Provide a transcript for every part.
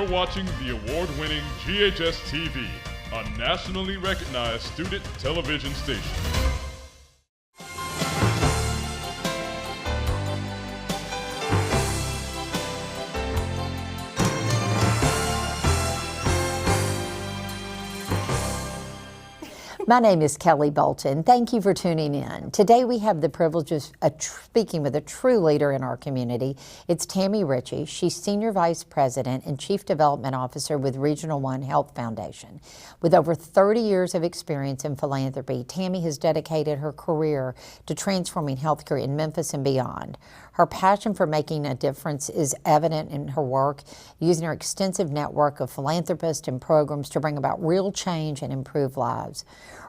You're watching the award-winning GHS-TV, a nationally recognized student television station. My name is Kelly Bolton. Thank you for tuning in. Today we have the privilege of speaking with a true leader in our community. It's Tammie Ritchey. She's Senior Vice President and Chief Development Officer with Regional One Health Foundation. With over 30 years of experience in philanthropy, Tammie has dedicated her career to transforming healthcare in Memphis and beyond. Her passion for making a difference is evident in her work, using her extensive network of philanthropists and programs to bring about real change and improve lives.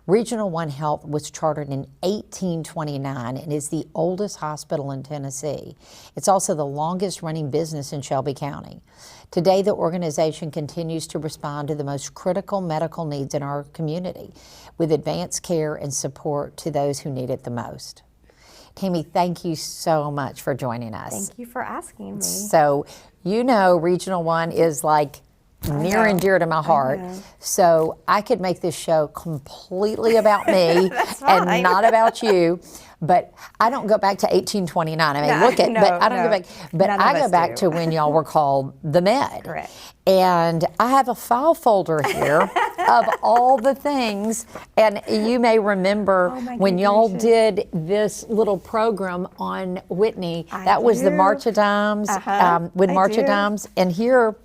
Regional One Health was chartered in 1829 and is the oldest hospital in Tennessee. It's also the longest running business in Shelby County. Today, the organization continues to respond to the most critical medical needs in our community with advanced care and support to those who need it the most. Tammie, thank you so much for joining us. Thank you for asking me. So, you know, Regional One is like near and dear to my heart. So I could make this show completely about me and not about you. But I don't go back to 1829. I mean, but I don't go back. But I go back to when y'all were called the Med. Correct. And I have a file folder here of all the things. And you may remember when y'all did this little program on Whitney. That was the March of Dimes, with March of Dimes. And here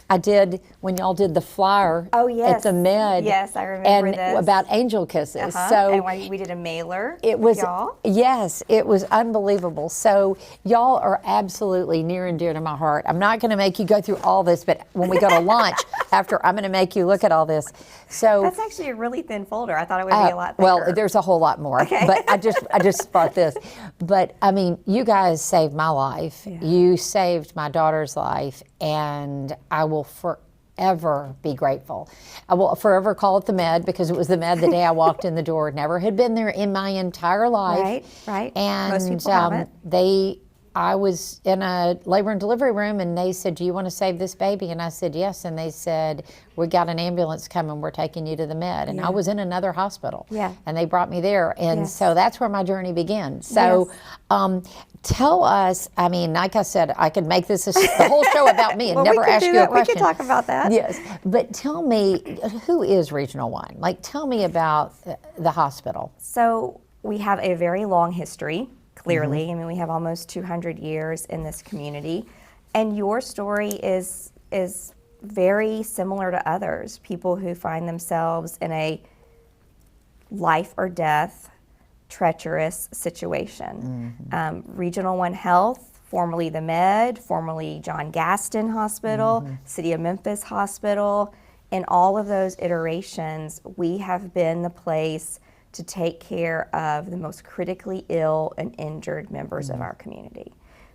I did when y'all did the flyer at the Med. Yes, I remember and about angel kisses. So and we did a mailer. It was y'all. Yes, it was unbelievable. So y'all are absolutely near and dear to my heart. I'm not going to make you go through all this, but when we go to lunch after, I'm going to make you look at all this. So that's actually a really thin folder. I thought it would be a lot thicker. Well, there's a whole lot more. Okay. But I just brought this. But I mean, you guys saved my life. Yeah. You saved my daughter's life, and I will forever be grateful. I will forever call it the Med because it was the Med the day I walked in the door. Never had been there in my entire life. Right. And most people haven't. I was in a labor and delivery room, and they said, "Do you want to save this baby?" And I said, "Yes." And they said, "We got an ambulance coming. We're taking you to the Med." And I was in another hospital. Yeah. And they brought me there. And so that's where my journey began. So tell us, I mean, like I said, I could make this the whole show about me and never ask you a question. We could talk about that. Yes. But tell me, who is Regional One? Like, tell me about the hospital. So we have a very long history. Clearly, I mean, we have almost 200 years in this community, and your story is very similar to others. People who find themselves in a life or death, treacherous situation. Regional One Health, formerly the Med, formerly John Gaston Hospital, City of Memphis Hospital. In all of those iterations, we have been the place to take care of the most critically ill and injured members of our community.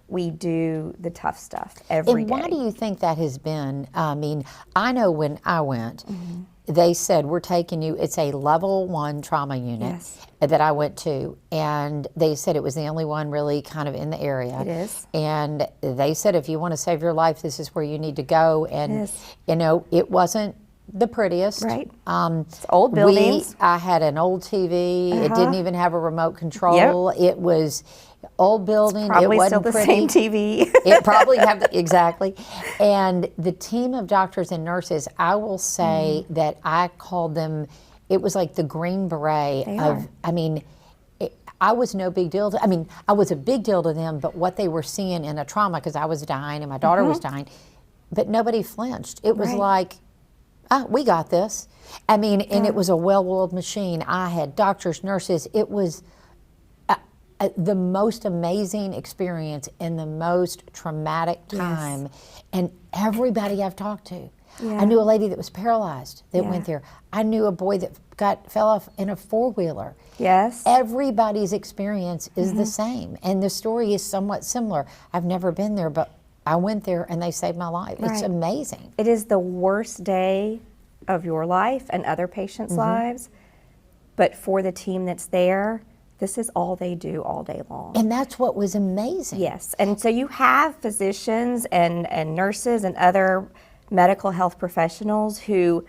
We do the tough stuff every day. And why do you think that has been? I mean, I know when I went, they said, "We're taking you," it's a level 1 trauma unit that I went to, and they said it was the only one really kind of in the area. It is. And they said, if you want to save your life, this is where you need to go. And, you know, it wasn't the prettiest. Right. It's old buildings. I had an old TV. It didn't even have a remote control. It was old building. Probably it wasn't still the pretty. same TV. It probably have exactly. And the team of doctors and nurses, I will say that I called them. It was like the Green Beret of. I mean, I was no big deal. I mean, I was a big deal to them, but what they were seeing in a trauma, because I was dying and my daughter was dying, but nobody flinched. It was like, we got this. I mean, and it was a well-oiled machine. I had doctors, nurses. It was the most amazing experience in the most traumatic time. And everybody I've talked to. I knew a lady that was paralyzed that went there. I knew a boy that fell off in a four-wheeler. Yes. Everybody's experience is the same. And the story is somewhat similar. I've never been there, but I went there and they saved my life. It's amazing. It is the worst day of your life and other patients' lives, but for the team that's there, this is all they do all day long. And that's what was amazing. Yes, and so you have physicians and nurses and other medical health professionals who,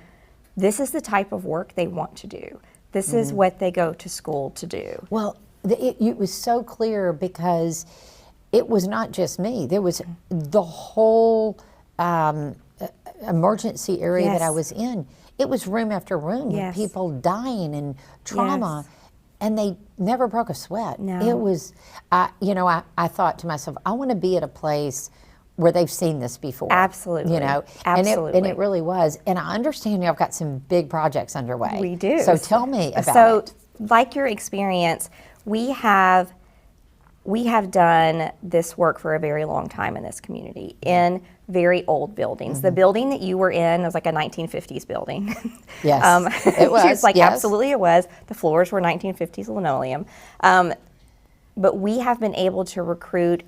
this is the type of work they want to do. This is what they go to school to do. Well, it was so clear because it was not just me. There was the whole emergency area that I was in. It was room after room with people dying and trauma, and they never broke a sweat. No. It was, you know, I thought to myself, I want to be at a place where they've seen this before. Absolutely. You know, Absolutely. And it really was. And I understand y'all got some big projects underway. We do. So tell me about it. So, like your experience, we have done this work for a very long time in this community in very old buildings. The building that you were in was like a 1950s building. Yes, it was. It's like, yes. absolutely it was. The floors were 1950s linoleum. But we have been able to recruit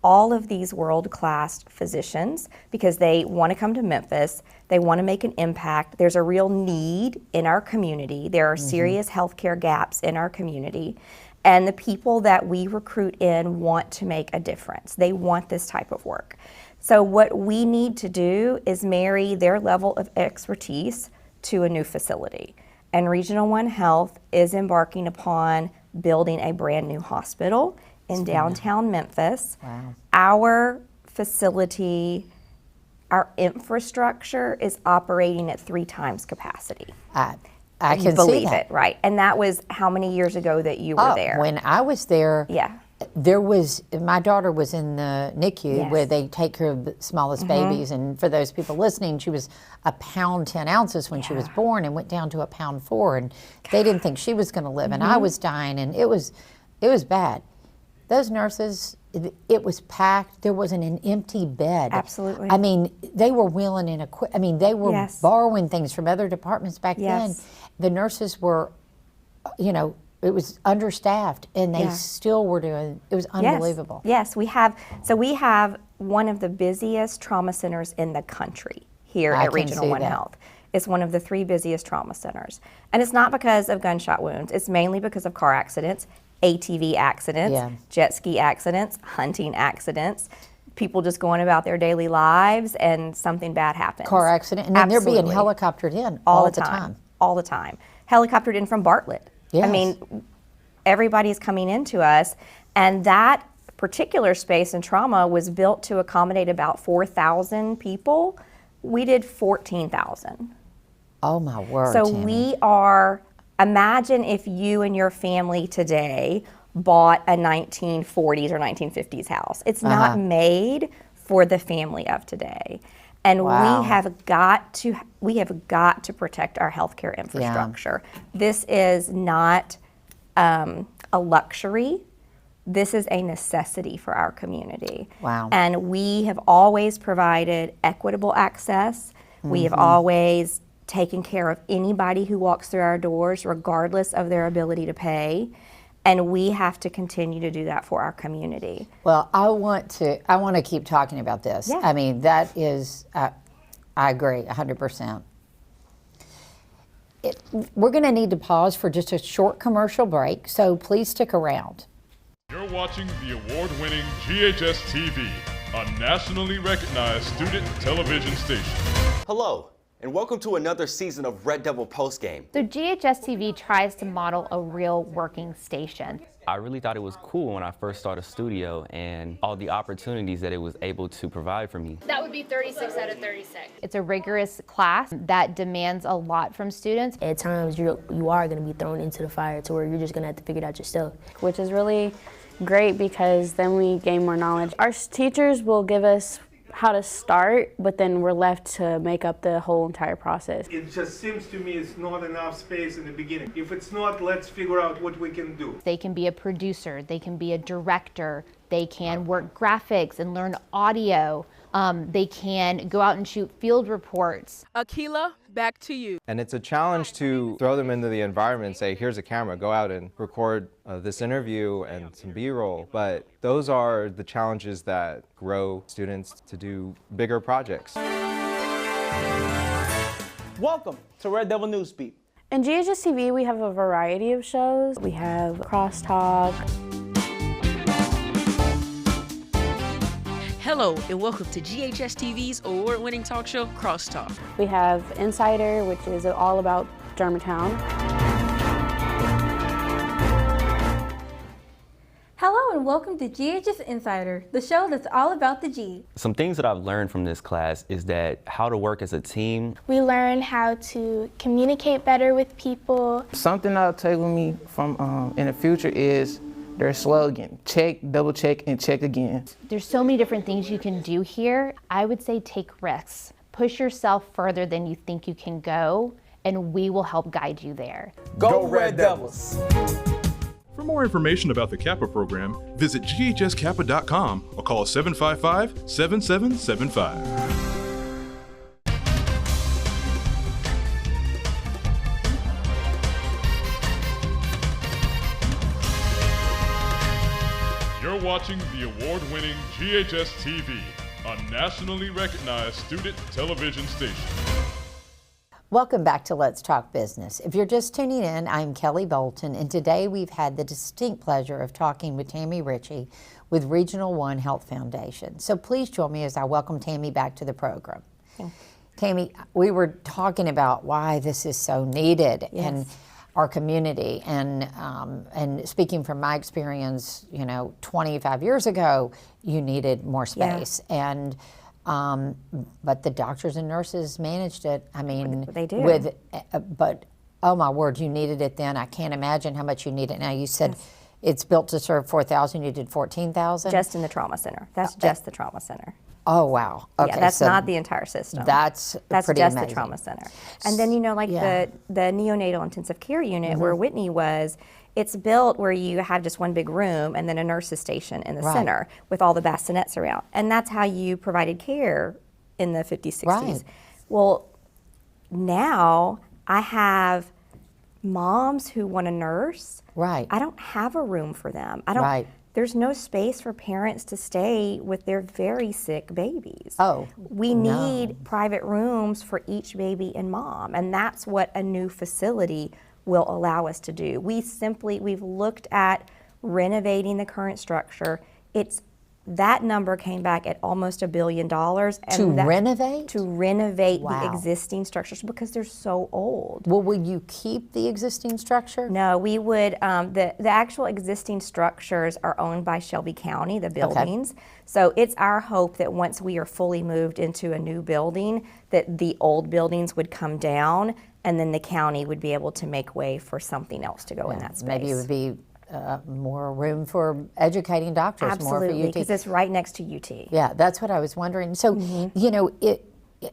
all of these world-class physicians because they want to come to Memphis. They want to make an impact. There's a real need in our community. There are serious healthcare gaps in our community. And the people that we recruit in want to make a difference. They want this type of work. So what we need to do is marry their level of expertise to a new facility. And Regional One Health is embarking upon building a brand new hospital in downtown Memphis. Wow. Our facility, our infrastructure is operating at 3 times capacity. I can see Believe that. it, right? And that was how many years ago that you were there? When I was there, Yeah. there was, my daughter was in the NICU Yes. where they take care of the smallest babies. And for those people listening, she was a pound 10 ounces when she was born and went down to a pound 4. And they didn't think she was going to live. And I was dying, and it was bad. Those nurses, it was packed. There wasn't an empty bed. Absolutely. I mean, they were willing and they were Yes. borrowing things from other departments back then. Yes. The nurses were, you know, it was understaffed, and they still were doing. It was unbelievable. Yes, we have one of the busiest trauma centers in the country here I at can Regional see One that. Health. It's one of the 3 busiest trauma centers. And it's not because of gunshot wounds. It's mainly because of car accidents, ATV accidents, jet ski accidents, hunting accidents, people just going about their daily lives and something bad happens. Car accident, and then they're being Absolutely. helicoptered in all the time. All the time. Helicoptered in from Bartlett. Yes. I mean, everybody's coming into us, and that particular space in trauma was built to accommodate about 4,000 people. We did 14,000. Oh my word! So Tammie. we are, imagine if you and your family today bought a 1940s or 1950s house. It's not made for the family of today. And Wow. we have got to protect our healthcare infrastructure. This is not a luxury. This is a necessity for our community. Wow. And we have always provided equitable access. We have always taken care of anybody who walks through our doors, regardless of their ability to pay. And we have to continue to do that for our community. Well, I want to keep talking about this. Yeah. I mean, that is, I agree 100%. We're going to need to pause for just a short commercial break, so please stick around. You're watching the award-winning GHS-TV, a nationally recognized student television station. Hello, and welcome to another season of Red Devil Postgame. So GHS-TV tries to model a real working station. I really thought it was cool when I first started studio and all the opportunities that it was able to provide for me. That would be 36 out of 36. It's a rigorous class that demands a lot from students. At times you are going to be thrown into the fire to where you're just going to have to figure it out yourself. Which is really great because then we gain more knowledge. Our teachers will give us how to start, but then we're left to make up the whole entire process. It just seems to me it's not enough space in the beginning. If it's not, let's figure out what we can do. They can be a producer, they can be a director, they can work graphics and learn audio. They can go out and shoot field reports. Akila, back to you. And it's a challenge to throw them into the environment and say, here's a camera, go out and record this interview and some B-roll. But those are the challenges that grow students to do bigger projects. Welcome to Red Devil Newsbeat. In GHS-TV, we have a variety of shows. We have Crosstalk. Hello, and welcome to GHS-TV's award-winning talk show, Crosstalk. We have Insider, which is all about Germantown. Hello and welcome to GHS Insider, the show that's all about the G. Some things that I've learned from this class is that how to work as a team. We learn how to communicate better with people. Something I'll take with me from in the future is their slogan, check, double check, and check again. There's so many different things you can do here. I would say take risks. Push yourself further than you think you can go, and we will help guide you there. Go Red Devils! For more information about the Kappa program, visit ghskappa.com or call 755-7775. You're watching the award-winning GHS-TV, a nationally recognized student television station. Welcome back to Let's Talk Business. If you're just tuning in, I'm Kelly Bolton, and today we've had the distinct pleasure of talking with Tammie Ritchey with Regional One Health Foundation. So please join me as I welcome Tammie back to the program. Tammie, we were talking about why this is so needed in our community, and speaking from my experience, 25 years ago, you needed more space, and but the doctors and nurses managed it. I mean, they do. But oh my word, you needed it then. I can't imagine how much you need it now. You said it's built to serve 4,000. You did 14,000. Just in the trauma center. That's just the trauma center. Oh wow. Okay, yeah, that's so not the entire system. That's pretty just amazing. the trauma center. And then the neonatal intensive care unit where Whitney was. It's built where you have just one big room and then a nurse's station in the center with all the bassinets around. And that's how you provided care in the 50s, 60s. Right. Well, now I have moms who want a nurse. Right. I don't have a room for them. There's no space for parents to stay with their very sick babies. We need private rooms for each baby and mom. And that's what a new facility will allow us to do. We've looked at renovating the current structure. That number came back at almost $1 billion. Renovate? To renovate the existing structures because they're so old. Well, would you keep the existing structure? No, we would. The actual existing structures are owned by Shelby County, the buildings. Okay. So it's our hope that once we are fully moved into a new building, that the old buildings would come down and then the county would be able to make way for something else to go in that space. Maybe it would be more room for educating doctors. Absolutely, more for UT. because it's right next to UT. Yeah, that's what I was wondering. So,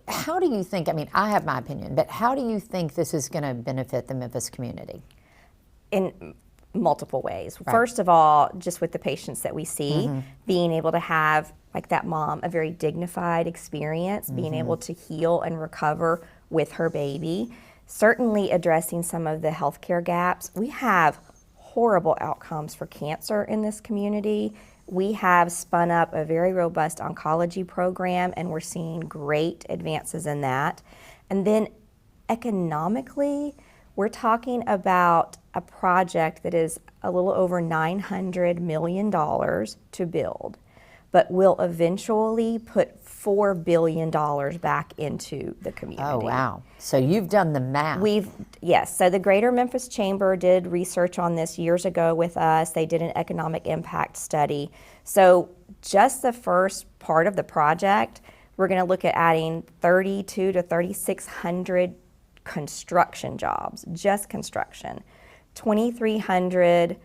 how do you think, I have my opinion, but how do you think this is going to benefit the Memphis community? In multiple ways. Right. First of all, just with the patients that we see, being able to have, like that mom, a very dignified experience, being able to heal and recover with her baby. Certainly addressing some of the healthcare gaps. We have horrible outcomes for cancer in this community. We have spun up a very robust oncology program, and we're seeing great advances in that. And then economically, we're talking about a project that is a little over $900 million to build, but will eventually put $4 billion back into the community. Oh, wow. So you've done the math. Yes. So the Greater Memphis Chamber did research on this years ago with us. They did an economic impact study. So just the first part of the project, we're going to look at adding 3,200 to 3,600 construction jobs, just construction, 2,300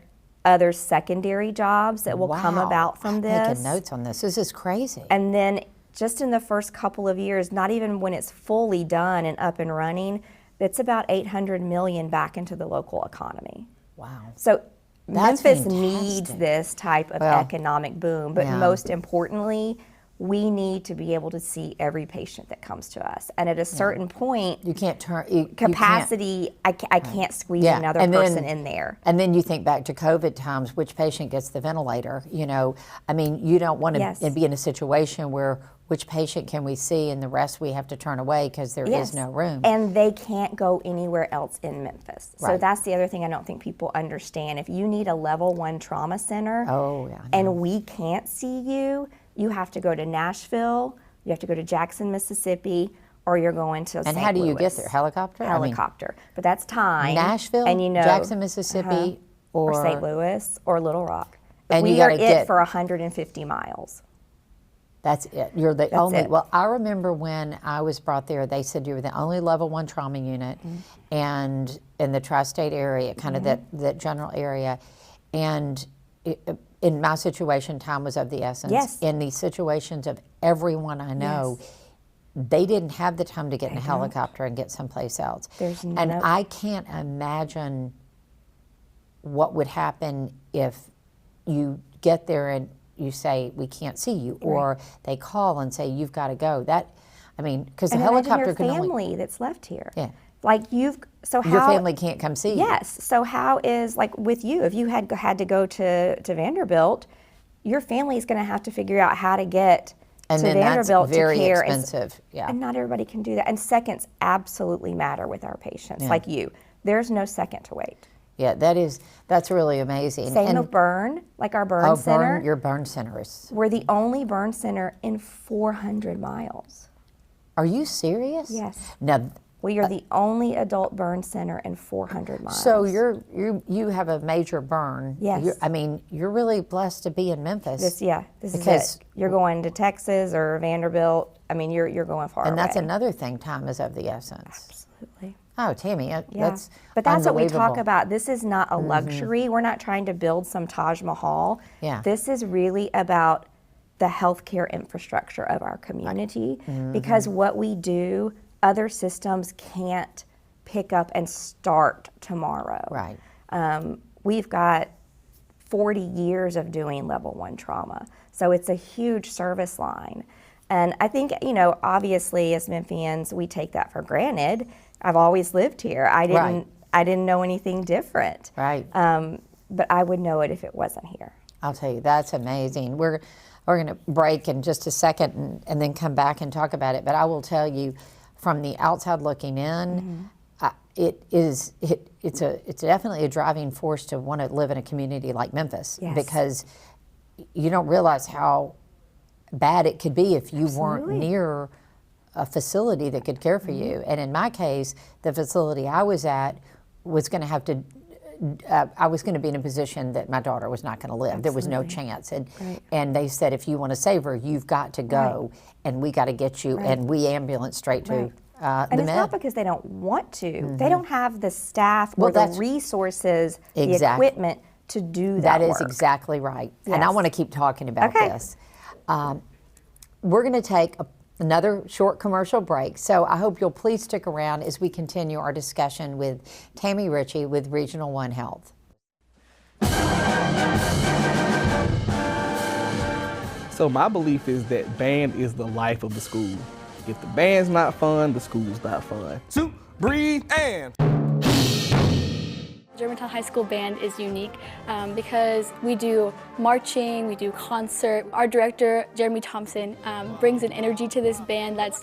other secondary jobs that will come about from this. I'm taking notes on this. This is crazy. And then just in the first couple of years, not even when it's fully done and up and running, it's about $800 million back into the local economy. Wow. So That's Memphis fantastic. needs this type of economic boom, but most importantly, we need to be able to see every patient that comes to us. And at a certain point, you can't capacity, I can't squeeze another person in there. And then you think back to COVID times, which patient gets the ventilator? You don't want to be in a situation where which patient can we see and the rest we have to turn away because there is no room. And they can't go anywhere else in Memphis. So that's the other thing I don't think people understand. If you need a level 1 trauma center and we can't see you, you have to go to Nashville, you have to go to Jackson, Mississippi, or you're going to St. And how do you Louis. get there? Helicopter? Helicopter. But that's time. Nashville, and Jackson, Mississippi, or St. Louis, or Little Rock. And we you are gotta it get for 150 miles. That's it. You're the That's only. it. Well, I remember when I was brought there, they said you were the only level 1 trauma unit, and in the tri-state area, kind of that general area, and in my situation, time was of the essence. Yes. In the situations of everyone I know, they didn't have the time to get in a helicopter and get someplace else. And I can't imagine what would happen if you get there and you say, we can't see you, or they call and say, you've got to go. That, I mean, because the helicopter can only... family that's left here. Yeah. Like so how... Your family can't come see you. Yes, so how is, like with you, if you had to go to Vanderbilt, your family is going to have to figure out how to get and to then Vanderbilt that's very to care. expensive. Yeah. And not everybody can do that. And seconds absolutely matter with our patients, Yeah. like you. There's no second to wait. Yeah, that's really amazing. Same with burn, like our burn center. Your burn center is... We're the only burn center in 400 miles. Are you serious? Yes. Now, we are the only adult burn center in 400 miles. so you have a major burn. Yes. I mean, you're really blessed to be in Memphis. This is it. You're going to Texas or Vanderbilt. I mean, you're going far and that's away. another thing. Time is of the essence. Absolutely. Oh, Tammie, that's But that's what we talk unbelievable. about. This is not a luxury. We're not trying to build some Taj Mahal. Yeah. This is really about the healthcare infrastructure of our community, because what we do, other systems can't pick up and start tomorrow. Right. We've got 40 years of doing level 1 trauma. So it's a huge service line. And I think, obviously as Memphians, we take that for granted. I've always lived here. I didn't know anything different. Right. But I would know it if it wasn't here. I'll tell you, that's amazing. We're going to break in just a second and then come back and talk about it. But I will tell you, from the outside looking in, it's definitely a driving force to want to live in a community like Memphis, because you don't realize how bad it could be if you weren't near a facility that could care for you. And in my case, the facility I was at was going to have to, I was going to be in a position that my daughter was not going to live. There was no chance. And they said, if you want to save her, you've got to go, and we got to get you, and we ambulance straight to and the it's med. not because they don't want to. They don't have the staff or the resources, the equipment to do that That is work. exactly right. And I Yes. want to keep talking about this. We're going to take another short commercial break, so I hope you'll please stick around as we continue our discussion with Tammie Ritchey with Regional One Health. So my belief is that band is the life of the school. If the band's not fun, the school's not fun. 2, breathe, and... Germantown High School Band is unique because we do marching, we do concert. Our director, Jeremy Thompson, brings an energy to this band that's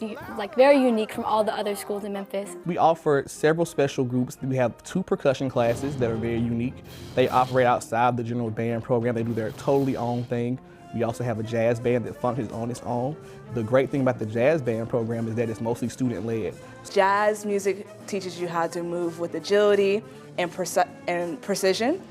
very unique from all the other schools in Memphis. We offer several special groups. We have 2 percussion classes that are very unique. They operate outside the general band program. They do their totally own thing. We also have a jazz band that functions on its own. The great thing about the jazz band program is that it's mostly student-led. Jazz music teaches you how to move with agility and precision,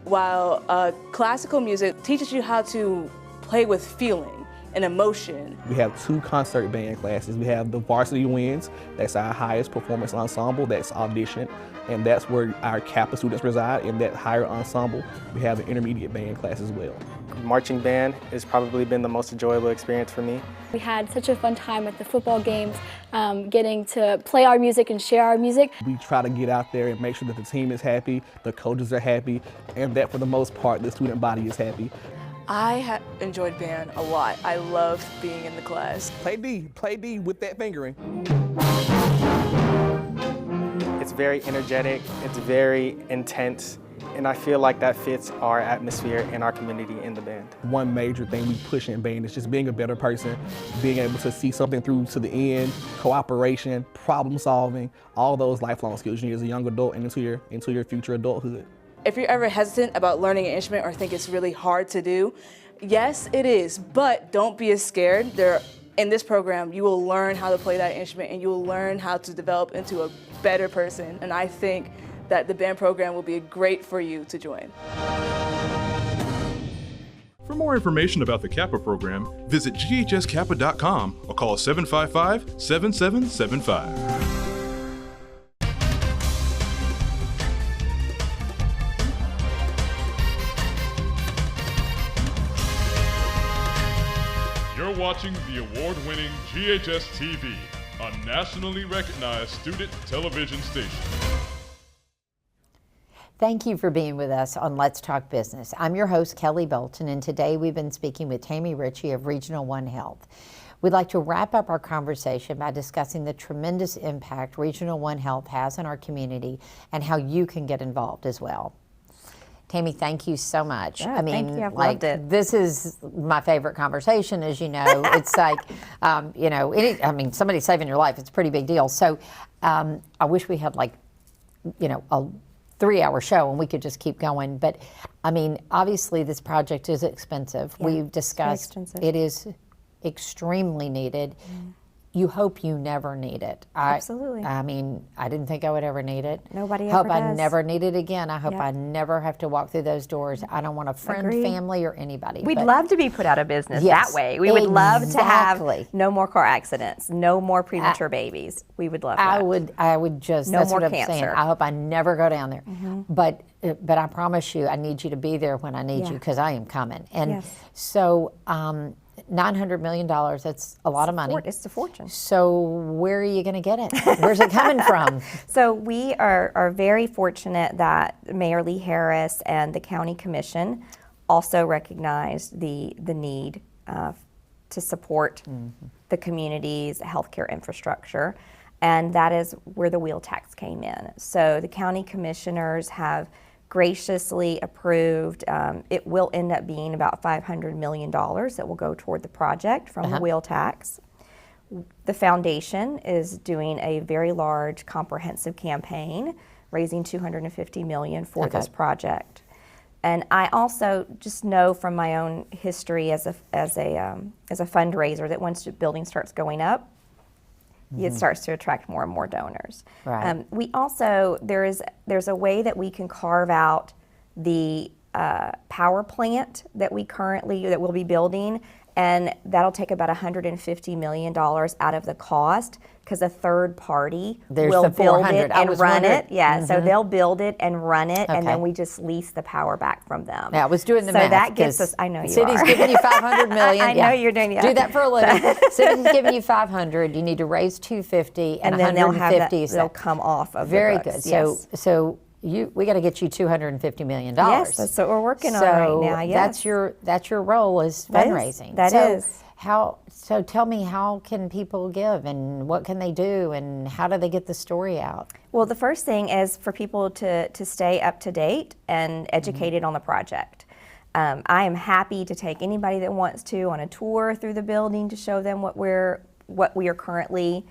while classical music teaches you how to play with feeling and emotion. We have 2 concert band classes. We have the Varsity Winds, that's our highest performance ensemble, that's audition, and that's where our Kappa students reside. In that higher ensemble, we have an intermediate band class as well. Marching band has probably been the most enjoyable experience for me. We had such a fun time at the football games, getting to play our music and share our music. We try to get out there and make sure that the team is happy, the coaches are happy, and that for the most part, the student body is happy. I enjoyed band a lot. I loved being in the class. Play D with that fingering. It's very energetic, it's very intense, and I feel like that fits our atmosphere and our community in the band. One major thing we push in band is just being a better person, being able to see something through to the end, cooperation, problem solving, all those lifelong skills you need as a young adult and into your future adulthood. If you're ever hesitant about learning an instrument or think it's really hard to do, Yes, it is, but don't be as scared. In this program, you will learn how to play that instrument and you will learn how to develop into a better person. And I think that the band program will be great for you to join. For more information about the Kappa program, visit ghskappa.com or call 755-7775. You're watching the award-winning GHS-TV, a nationally recognized student television station. Thank you for being with us on Let's Talk Business. I'm your host, Kelly Bolton, and today we've been speaking with Tammie Ritchey of Regional One Health. We'd like to wrap up our conversation by discussing the tremendous impact Regional One Health has on our community and how you can get involved as well. Tammie, thank you so much. Yeah, I mean, thank you. I've like, loved it. this is my favorite conversation, as you know. It's like, you know, somebody saving your life, it's a pretty big deal. So I wish we had like, you know, a 3-hour show and we could just keep going. But I mean, obviously this project is expensive. Yeah, We've discussed it is extremely needed. You hope you never need it. Absolutely. I mean, I didn't think I would ever need it. Nobody hope ever I does. never need it again. I hope Yep. I never have to walk through those doors. I don't want a friend, Agreed. family, or anybody. We'd but love to be put out of business Yes, that way. We would love to have exactly. no more car accidents, no more premature babies. We would love that. I would just, No that's more what I'm saying. cancer. I hope I never go down there. But I promise you, I need you to be there when I need Yeah. you, because I am coming. And Yes. so $900 million, that's a lot of money. It's a fortune. So where are you going to get it? Where's it coming from? So we are very fortunate that Mayor Lee Harris and the County Commission also recognized the need to support the community's healthcare infrastructure. And that is where the wheel tax came in. So the county commissioners have graciously approved. It will end up being about $500 million that will go toward the project from the wheel tax. The foundation is doing a very large comprehensive campaign, raising $250 million for this project. And I also just know from my own history as a fundraiser that once the building starts going up, it starts to attract more and more donors. Right. We also, there's a way that we can carve out the power plant that we'll be building, and that'll take about $150 million out of the cost, because a third party will build it and run it. Yeah, so they'll build it and run it, and then we just lease the power back from them. Yeah, I was doing the so math. That gets us, I know you city's are. giving you $500 million. I know you're doing Do that for a living. City's giving you $500. You need to raise $250, and then they'll have that, $150. they'll come off of Very the books. good. Yes. So we got to get you $250 million. Yes, that's what we're working on right now. Yes. That's your role is fundraising. That is. So tell me, how can people give, and what can they do, and how do they get the story out? Well, the first thing is for people to stay up to date and educated on the project. I am happy to take anybody that wants to on a tour through the building to show them what we are currently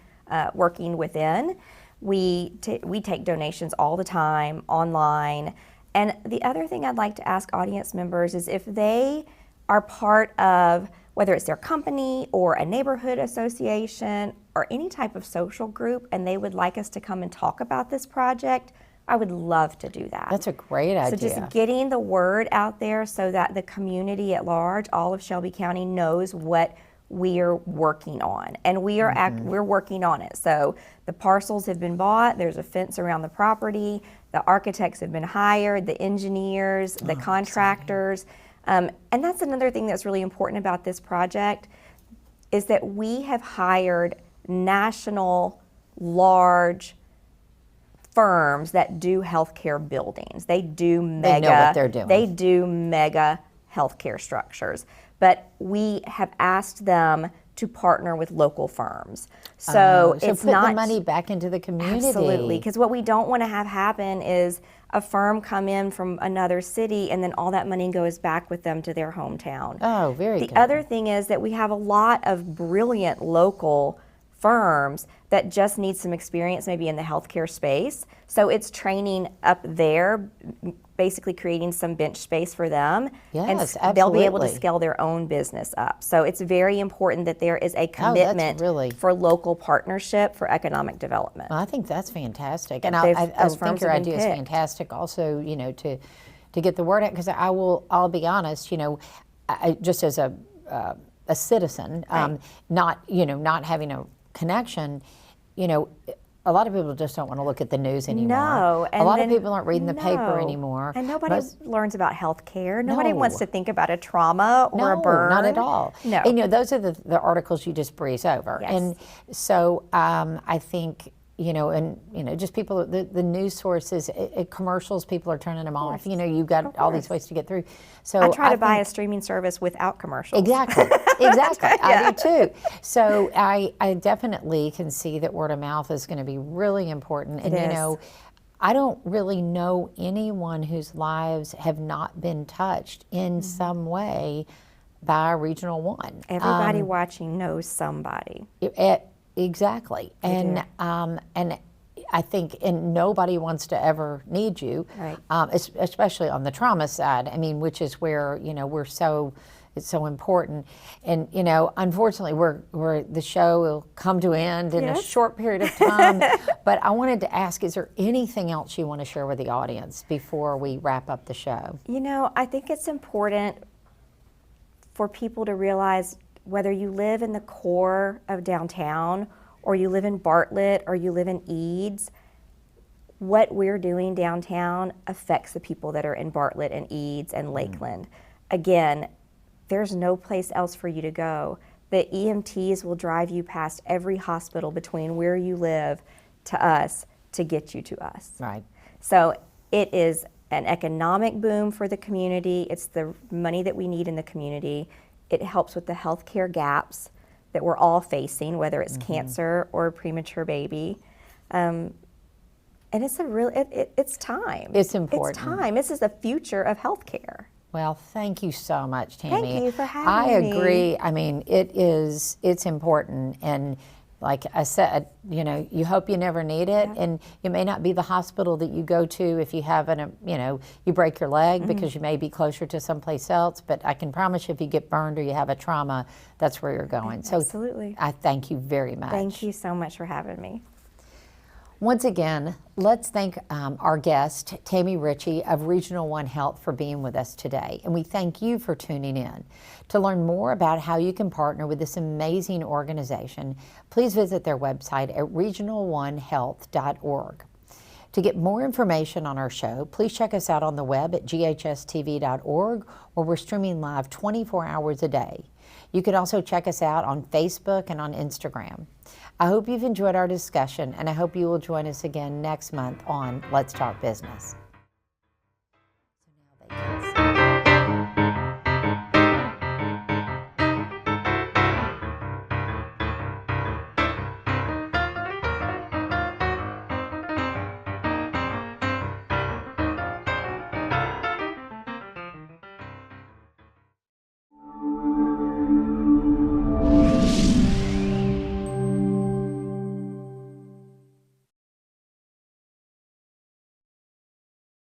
working within. We take donations all the time online. And the other thing I'd like to ask audience members is if they are part of, whether it's their company or a neighborhood association or any type of social group, and they would like us to come and talk about this project, I would love to do that. That's a great idea. So just getting the word out there so that the community at large, all of Shelby County, knows what we are working on. And we are we're working on it. So the parcels have been bought, there's a fence around the property, the architects have been hired, the engineers, the contractors. And that's another thing that's really important about this project, is that we have hired national, large firms that do healthcare buildings. They do mega. They know what they're doing. They do mega healthcare structures. But we have asked them to partner with local firms. So it's put not the money back into the community. Absolutely, because what we don't want to have happen is a firm come in from another city and then all that money goes back with them to their hometown. Oh, very good. The other thing is that we have a lot of brilliant local firms that just need some experience maybe in the healthcare space. So it's training up there, basically creating some bench space for them. Yes, and they'll be able to absolutely. scale their own business up. So it's very important that there is a that's commitment really- for local partnership for economic development. Well, I think that's fantastic, and Those I firms think your have been idea is picked. fantastic. Also, you know, to get the word out, because I'll be honest, you know, just as a citizen, not having a connection, you know, a lot of people just don't want to look at the news anymore. No, a lot of people aren't reading the paper anymore. And nobody Most- learns about health care. Nobody No. wants to think about a trauma or a No, burn. not at all. No. And, you know, those are the articles you just breeze over. Yes. And so I think, you know, and, you know, just people, the news sources, commercials, people are turning them off. You know, you've got all these ways to get through. So I try to buy a think- streaming service without commercials. Exactly, exactly. Yeah. I do too. So I definitely can see that word of mouth is going to be really important. And, It you is. know, I don't really know anyone whose lives have not been touched in some way by Regional One. Everybody watching knows somebody. Exactly. They And I think, and nobody wants to ever need you, Right. Especially on the trauma side. I mean, which is where, you know, it's so important. And, you know, unfortunately, the show will come to end in a Yes. short period of time. But I wanted to ask, is there anything else you want to share with the audience before we wrap up the show? You know, I think it's important for people to realize whether you live in the core of downtown or you live in Bartlett or you live in Eads, what we're doing downtown affects the people that are in Bartlett and Eads and Lakeland. Again, there's no place else for you to go. The EMTs will drive you past every hospital between where you live to us to get you to us. Right. So it is an economic boom for the community. It's the money that we need in the community. It helps with the healthcare gaps that we're all facing, whether it's cancer or a premature baby. And it's it's time. It's important. It's time. This is the future of healthcare. Well, thank you so much, Tammie. Thank you for having I me. agree. I mean, it's important. And like I said, you know, you hope you never need it. And it may not be the hospital that you go to if you have you break your leg because you may be closer to someplace else. But I can promise you if you get burned or you have a trauma, that's where you're going. So Absolutely. I thank you very much. Thank you so much for having me. Once again, let's thank our guest, Tammie Ritchey of Regional One Health, for being with us today. And we thank you for tuning in. To learn more about how you can partner with this amazing organization, please visit their website at regional1health.org. To get more information on our show, please check us out on the web at GHS-TV.org, where we're streaming live 24 hours a day. You can also check us out on Facebook and on Instagram. I hope you've enjoyed our discussion, and I hope you will join us again next month on Let's Talk Business.